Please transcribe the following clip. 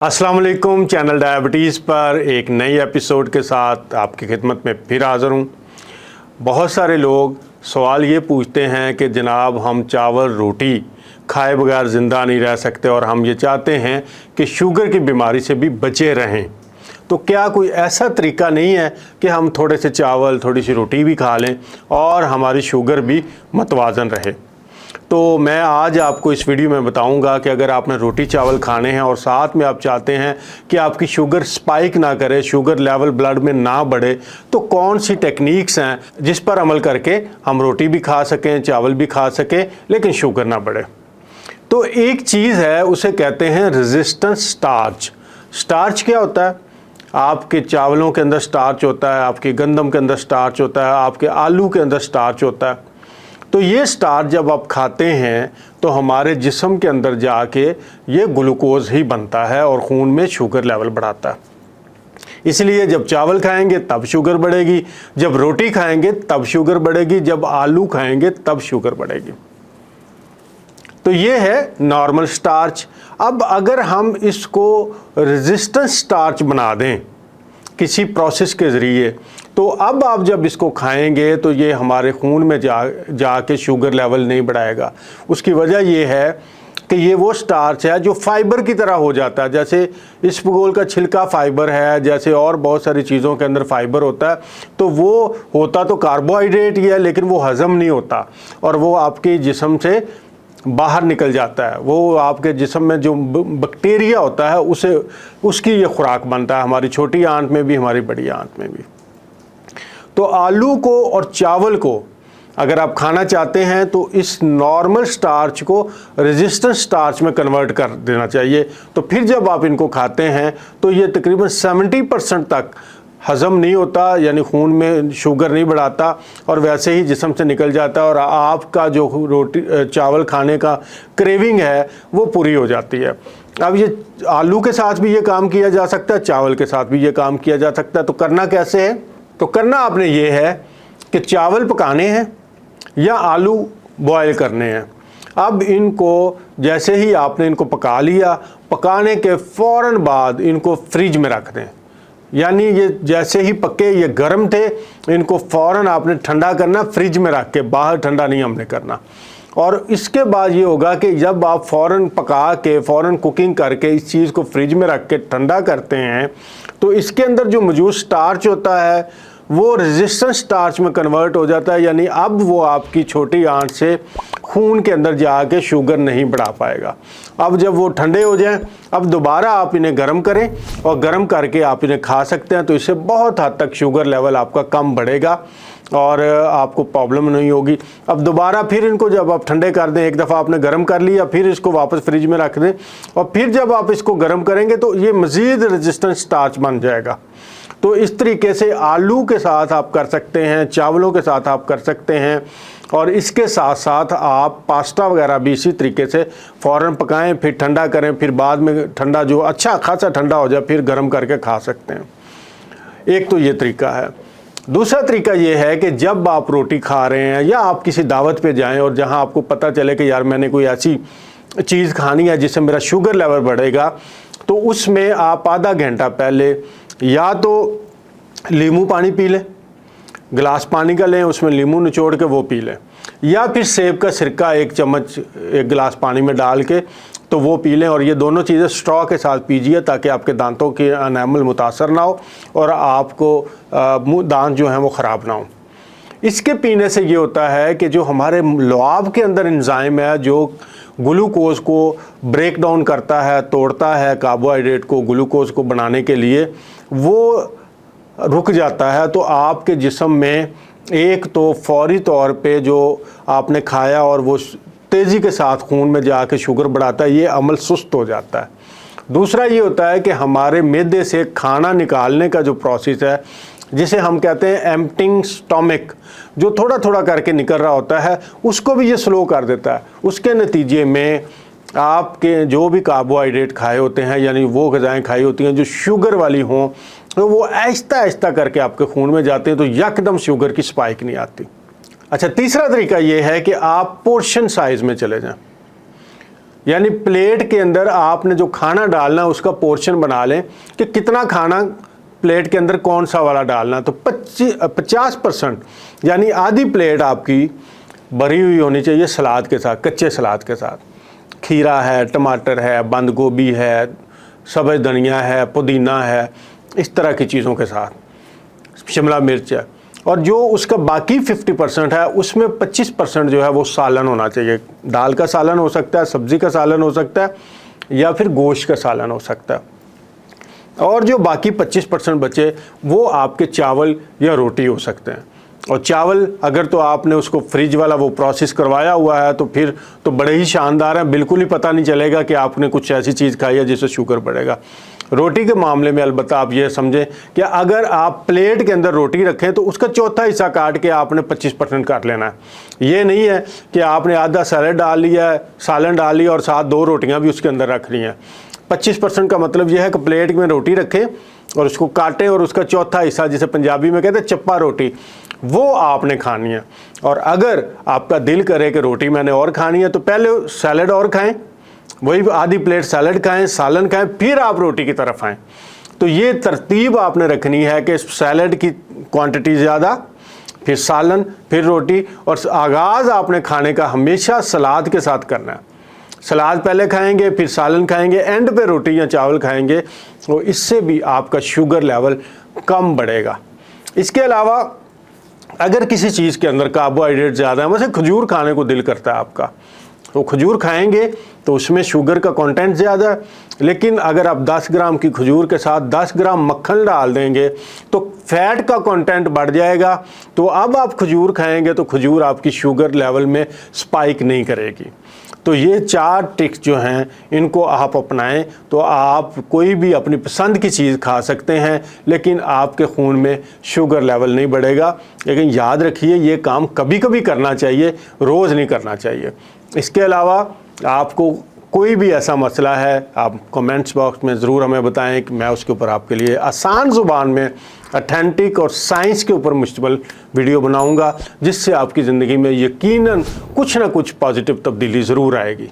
अस्सलाम वालेकुम। Channel diabetes पर एक नई एपिसोड के साथ आपकी खिदमत में फिर हाज़िर हूँ। बहुत सारे लोग सवाल ये पूछते हैं कि जनाब हम चावल रोटी खाए बगैर ज़िंदा नहीं रह सकते और हम ये चाहते हैं कि शुगर की बीमारी से भी बचे रहें, तो क्या कोई ऐसा तरीका नहीं है कि हम थोड़े से चावल थोड़ी सी रोटी भी खा लें और हमारी शुगर भी मतवाज़न रहे। तो मैं आज आपको इस वीडियो में बताऊंगा कि अगर आपने रोटी चावल खाने हैं और साथ में आप चाहते हैं कि आपकी शुगर स्पाइक ना करे, शुगर लेवल ब्लड में ना बढ़े, तो कौन सी टेक्निक्स हैं जिस पर अमल करके हम रोटी भी खा सकें, चावल भी खा सकें, लेकिन शुगर ना बढ़े। तो एक चीज़ है, उसे कहते हैं रेजिस्टेंस स्टार्च। स्टार्च क्या होता है? आपके चावलों के अंदर स्टार्च होता है, आपके गंदम के अंदर स्टार्च होता है, आपके आलू के अंदर स्टार्च होता है। तो ये स्टार्च जब आप खाते हैं तो हमारे जिस्म के अंदर जाके ये ग्लूकोज ही बनता है और खून में शुगर लेवल बढ़ाता है। इसलिए जब चावल खाएंगे तब शुगर बढ़ेगी, जब रोटी खाएंगे तब शुगर बढ़ेगी, जब आलू खाएंगे तब शुगर बढ़ेगी। तो ये है नॉर्मल स्टार्च। अब अगर हम इसको रेजिस्टेंस स्टार्च बना दें किसी प्रोसेस के ज़रिए, तो अब आप जब इसको खाएंगे तो ये हमारे खून में जाके शुगर लेवल नहीं बढ़ाएगा। उसकी वजह ये है कि ये वो स्टार्च है जो फाइबर की तरह हो जाता है। जैसे इसबगोल का छिलका फाइबर है, जैसे और बहुत सारी चीज़ों के अंदर फाइबर होता है, तो वो होता तो कार्बोहाइड्रेट ही है, लेकिन वो हज़म नहीं होता और वो आपके जिस्म से बाहर निकल जाता है। वो आपके जिस्म में जो बैक्टीरिया होता है उसे उसकी ये खुराक बनता है, हमारी छोटी आंत में भी, हमारी बड़ी आंत में भी। तो आलू को और चावल को अगर आप खाना चाहते हैं तो इस नॉर्मल स्टार्च को रेजिस्टेंट स्टार्च में कन्वर्ट कर देना चाहिए। तो फिर जब आप इनको खाते हैं तो ये तकरीबन 70% तक हज़म नहीं होता, यानी खून में शुगर नहीं बढ़ाता और वैसे ही जिस्म से निकल जाता है और आपका जो रोटी चावल खाने का क्रेविंग है वो पूरी हो जाती है। अब ये आलू के साथ भी ये काम किया जा सकता है, चावल के साथ भी ये काम किया जा सकता है। तो करना कैसे है? तो करना आपने ये है कि चावल पकाने हैं या आलू बॉयल करने हैं। अब इनको जैसे ही आपने इनको पका लिया, पकाने के फ़ौरन बाद इनको फ्रिज में रख दें। यानी ये जैसे ही पके, ये गर्म थे, इनको फ़ौरन आपने ठंडा करना, फ्रिज में रख के, बाहर ठंडा नहीं हमने करना। और इसके बाद ये होगा कि जब आप फ़ौरन पका के, फ़ौरन कुकिंग करके इस चीज़ को फ्रिज में रख के ठंडा करते हैं तो इसके अंदर जो मौजूद स्टार्च होता है वो रेजिस्टेंस स्टार्च में कन्वर्ट हो जाता है। यानी अब वो आपकी छोटी आंत से खून के अंदर जाके शुगर नहीं बढ़ा पाएगा। अब जब वो ठंडे हो जाएं, अब दोबारा आप इन्हें गर्म करें और गर्म करके आप इन्हें खा सकते हैं। तो इससे बहुत हद तक शुगर लेवल आपका कम बढ़ेगा और आपको प्रॉब्लम नहीं होगी। अब दोबारा फिर इनको जब आप ठंडे कर दें, एक दफ़ा आपने गर्म कर लिया, फिर इसको वापस फ्रिज में रख दें और फिर जब आप इसको गर्म करेंगे तो ये मज़ीद रेजिस्टेंट स्टार्च बन जाएगा। तो इस तरीके से आलू के साथ आप कर सकते हैं, चावलों के साथ आप कर सकते हैं और इसके साथ साथ आप पास्ता वगैरह भी इसी तरीके से फ़ौरन पकाएं, फिर ठंडा करें, फिर बाद में ठंडा जो अच्छा खासा ठंडा हो जाए फिर गर्म करके खा सकते हैं। एक तो ये तरीका है। दूसरा तरीका ये है कि जब आप रोटी खा रहे हैं या आप किसी दावत पे जाएं और जहां आपको पता चले कि यार मैंने कोई ऐसी चीज़ खानी है जिससे मेरा शुगर लेवल बढ़ेगा, तो उसमें आप आधा घंटा पहले या तो नींबू पानी पी लें, गिलास पानी का लें, उसमें नींबू निचोड़ के वो पी लें, या फिर सेब का सिरका 1 चम्मच 1 गिलास पानी में डाल के तो वो पी लें। और ये दोनों चीज़ें स्ट्रॉ के साथ पीजिए ताकि आपके दांतों की एनामल मुतासर ना हो और आपको दांत जो हैं वो ख़राब ना हो। इसके पीने से ये होता है कि जो हमारे लुआब के अंदर एंजाइम है जो ग्लूकोज को ब्रेक डाउन करता है, तोड़ता है कार्बोहाइड्रेट को ग्लूकोज को बनाने के लिए, वो रुक जाता है। तो आपके जिस्म में एक तो फौरी तौर पे जो आपने खाया और वो तेज़ी के साथ खून में जाके शुगर बढ़ाता है, ये अमल सुस्त हो जाता है। दूसरा ये होता है कि हमारे मैदे से खाना निकालने का जो प्रोसेस है, जिसे हम कहते हैं एम्प्टिंग स्टमक, जो थोड़ा थोड़ा करके निकल रहा होता है, उसको भी ये स्लो कर देता है। उसके नतीजे में आपके जो भी कार्बोहाइड्रेट खाए होते हैं, यानी वो ग़िज़ाएँ खाई होती हैं जो शुगर वाली हों, तो वो आहिस्ता आहिस्ता करके आपके खून में जाते हैं, तो यकदम शुगर की स्पाइक नहीं आती। अच्छा, तीसरा तरीका ये है कि आप पोर्शन साइज़ में चले जाएं। यानी प्लेट के अंदर आपने जो खाना डालना है उसका पोर्शन बना लें कि कितना खाना प्लेट के अंदर कौन सा वाला डालना है। तो 50% यानी आधी प्लेट आपकी भरी हुई होनी चाहिए सलाद के साथ, कच्चे सलाद के साथ। खीरा है, टमाटर है, बंद गोभी है, सब्ज़ धनिया है, पुदीना है, इस तरह की चीज़ों के साथ, शिमला मिर्च है। और जो उसका बाकी 50% है उसमें 25% जो है वो सालन होना चाहिए। दाल का सालन हो सकता है, सब्ज़ी का सालन हो सकता है, या फिर गोश्त का सालन हो सकता है। और जो बाकी 25% बचे वो आपके चावल या रोटी हो सकते हैं। और चावल अगर तो आपने उसको फ्रिज वाला वो प्रोसेस करवाया हुआ है तो फिर तो बड़े ही शानदार हैं, बिल्कुल ही पता नहीं चलेगा कि आपने कुछ ऐसी चीज़ खाई है जिससे शुगर बढ़ेगा। रोटी के मामले में अलबत्ता आप ये समझें कि अगर आप प्लेट के अंदर रोटी रखें तो उसका चौथा हिस्सा काट के आपने 25% काट लेना है। ये नहीं है कि आपने आधा सैलेड डाल लिया है, सालन डाल लिया और साथ 2 रोटियां भी उसके अंदर रख ली हैं। 25% का मतलब यह है कि प्लेट में रोटी रखें और उसको काटें और उसका चौथा हिस्सा, जिसे पंजाबी में कहते हैं चप्पा रोटी, वो आपने खानी है। और अगर आपका दिल करे कि रोटी मैंने और खानी है तो पहले सैलेड और खाएं, वही आधी प्लेट सैलेड खाएं, सालन खाएं, फिर आप रोटी की तरफ आएँ। तो ये तरतीब आपने रखनी है कि सैलेड की क्वांटिटी ज़्यादा, फिर सालन, फिर रोटी, और आगाज़ आपने खाने का हमेशा सलाद के साथ करना है। सलाद पहले खाएंगे, फिर सालन खाएंगे, एंड पे रोटी या चावल खाएंगे, तो इससे भी आपका शुगर लेवल कम बढ़ेगा। इसके अलावा अगर किसी चीज़ के अंदर कार्बोहाइड्रेट ज़्यादा है, वैसे खजूर खाने को दिल करता है आपका, तो खजूर खाएंगे तो उसमें शुगर का कंटेंट ज़्यादा है। लेकिन अगर आप 10 ग्राम की खजूर के साथ 10 ग्राम मक्खन डाल देंगे तो फैट का कंटेंट बढ़ जाएगा। तो अब आप खजूर खाएंगे तो खजूर आपकी शुगर लेवल में स्पाइक नहीं करेगी। तो ये 4 टिप्स जो हैं इनको आप अपनाएं तो आप कोई भी अपनी पसंद की चीज़ खा सकते हैं, लेकिन आपके खून में शुगर लेवल नहीं बढ़ेगा। लेकिन याद रखिए ये काम कभी कभी करना चाहिए, रोज़ नहीं करना चाहिए। इसके अलावा आपको कोई भी ऐसा मसला है आप कमेंट्स बॉक्स में ज़रूर हमें बताएं कि मैं उसके ऊपर आपके लिए आसान ज़ुबान में ऑथेंटिक और साइंस के ऊपर मुश्तमिल वीडियो बनाऊंगा, जिससे आपकी ज़िंदगी में यकीनन कुछ ना कुछ पॉजिटिव तब्दीली ज़रूर आएगी।